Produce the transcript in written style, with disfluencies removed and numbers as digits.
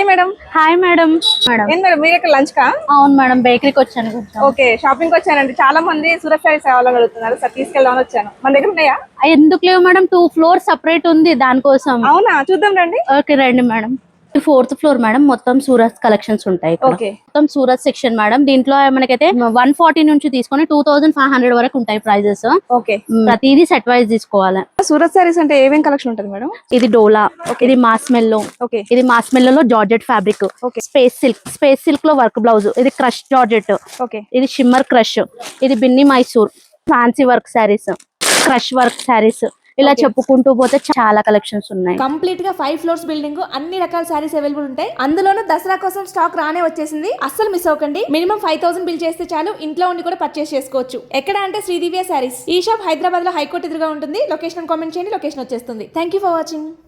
Madam. Hi madam. ఏం madam మీరు ఇక్కడ లంచ్ కా? అవును మేడం, బేకరీకి వచ్చాను కొంచెం. ఓకే, షాపింగ్ వచ్చానండి. చాలా మంది సూరత్ సారీస్ కావాలని అడుగుతున్నారు. సార్ తీసుకెళ్దామని వచ్చాను. మన దగ్గర ఉన్నాయా? ఎందుకు లేవు మేడం, 2 ఫ్లోర్స్ సపరేట్ ఉంది దానికోసం. అవునా, చూద్దాం రండి. ఓకే రండి మేడం. 4th ఫ్లోర్ మేడం, మొత్తం సూరత్ కలెక్షన్స్ ఉంటాయి ఇక్కడ. ఓకే. మొత్తం సూరత్ సెక్షన్ మేడం. దీంట్లో మనకైతే 140 నుంచి తీసుకొని 2500 వరకు ఉంటాయి ప్రైజెస్. ఓకే. ప్రతిదీ సెట్ వైజ్ తీసుకోవాలి. సూరత్ సారీస్ అంటే ఏమేం కలెక్షన్ ఉంటుంది మేడం? ఇది డోలా, ఇది మాస్మెల్లో. ఓకే. ఇది మాస్మెల్లో georgette fabric. Okay. Space silk లో వర్క్ బ్లౌజ్. ఇది క్రష్ జార్జెట్. ఓకే. ఇది షిమ్మర్ క్రష్. ఇది Binny Mysore fancy work saris, crush work saris. ఇలా చెప్పుకుంటూ పోతే చాలా కలెక్షన్స్ ఉన్నాయి. కంప్లీట్ గా 5 ఫ్లోర్స్ బిల్డింగ్, అన్ని రకాల సారీస్ అవైలబుల్ ఉంటాయి. అందులోనూ దసరా కోసం స్టాక్ రానే వచ్చేసింది. అస్సలు మిస్ అవ్వకండి. మినిమం 5000 బిల్ చేస్తే చాలు, ఇంట్లో ఉండి కూడా పర్చేస్ చేసుకోవచ్చు. ఎక్కడ అంటే శ్రీదివ్య సారీస్. ఈ షాప్ హైదరాబాద్ లో హైకోర్టు ఎదురుగా ఉంటుంది. లొకేషన్ కామెంట్ చేయండి, లొకేషన్ వచ్చేస్తుంది. Thank you for watching.